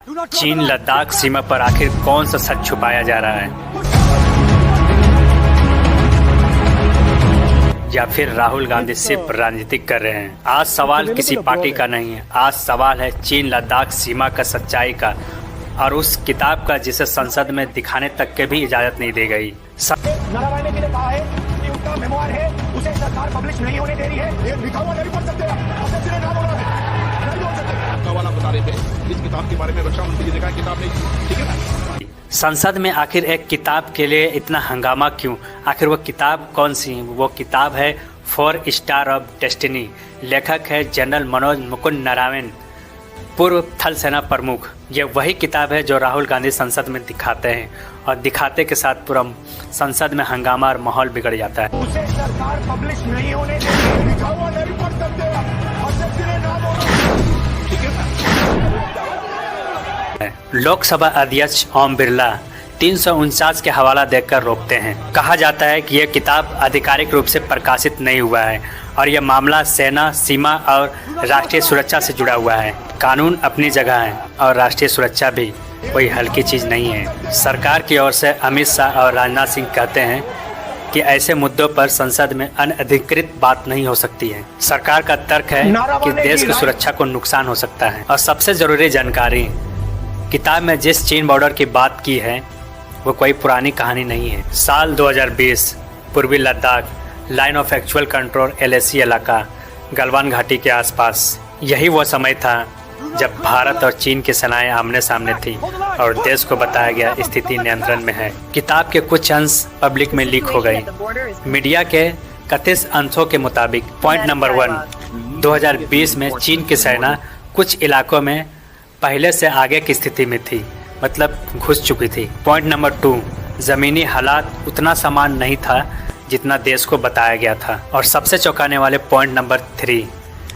चीन लद्दाख सीमा पर आखिर कौन सा सच छुपाया जा रहा है, या फिर राहुल गांधी सिर्फ राजनीतिक कर रहे हैं? आज सवाल किसी पार्टी का नहीं है, आज सवाल है चीन लद्दाख सीमा का सच्चाई का, और उस किताब का जिसे संसद में दिखाने तक के भी इजाजत नहीं दी गई। नारायण के लिए कहा है कि उनका मेमोयर है, उसे सरकार पब्लिश नहीं होने दे रही है। ये लिखा हुआ नहीं पढ़ सकते, अध्यक्ष ने नाम बोला है, नहीं बोल सकते। वाला बता रहे थे इस किताब के बारे में, रक्षा मंत्री जी ने कहा किताब नहीं, ठीक है ना। संसद में आखिर एक किताब के लिए इतना हंगामा क्यों? आखिर वो किताब कौन सी? वो किताब है 4 स्टार ऑफ डेस्टिनी। लेखक है जनरल मनोज मुकुंद नारायण, पूर्व थल सेना प्रमुख। ये वही किताब है जो राहुल गांधी संसद में दिखाते हैं, और दिखाते के साथ पूरा संसद में हंगामा और माहौल बिगड़ जाता है। उसे सरकार पब्लिश नहीं होने देगी, लिखा हुआ नहीं पढ़ सकते, अध्यक्ष ने नाम बोला, ठीक है ना। लोकसभा अध्यक्ष ओम बिरला 349 के हवाला देकर रोकते हैं। कहा जाता है कि यह किताब आधिकारिक रूप से प्रकाशित नहीं हुआ है और यह मामला सेना, सीमा और राष्ट्रीय सुरक्षा से जुड़ा हुआ है। कानून अपनी जगह है और राष्ट्रीय सुरक्षा भी कोई हल्की चीज नहीं है। सरकार की ओर से अमित शाह और राजनाथ सिंह कहते हैं कि ऐसे मुद्दों पर संसद में अनधिकृत बात नहीं हो सकती है। सरकार का तर्क है कि देश की सुरक्षा को नुकसान हो सकता है। और सबसे जरूरी जानकारी, किताब में जिस चीन बॉर्डर की बात की है वो कोई पुरानी कहानी नहीं है। साल 2020 पूर्वी Ladakh, line of actual control LAC इलाका, गलवान घाटी के आसपास, यही वो समय था जब भारत और चीन की सेनाएं आमने सामने थी और देश को बताया गया स्थिति नियंत्रण में है। किताब के कुछ अंश पब्लिक में लीक हो गए। मीडिया के कथित अंशों के मुताबिक पॉइंट नंबर 1, 2020 में चीन की सेना कुछ इलाकों में पहले से आगे की स्थिति में थी, मतलब घुस चुकी थी। पॉइंट नंबर 2, जमीनी हालात उतना समान नहीं था जितना देश को बताया गया था। और सबसे चौंकाने वाले पॉइंट नंबर 3,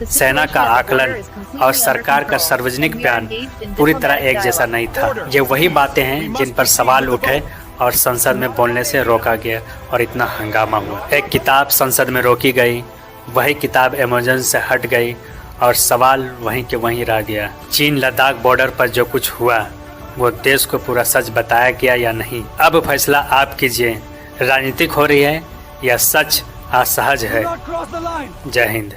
सेना का आकलन और सरकार का सार्वजनिक बयान पूरी तरह एक जैसा नहीं था। ये वही बातें हैं जिन पर सवाल उठे और संसद में बोलने से रोका गया और इतना हंगामा हुआ। एक किताब संसद में रोकी गई, वही किताब अमेज़न से हट गई और सवाल वहीं के वहीं रह गया। चीन लद्दाख बॉर्डर पर जो कुछ हुआ वो देश को पूरा सच बताया गया या नहीं? अब फैसला आप कीजिए, राजनीतिक हो रही है या सच असहज है। जय हिंद।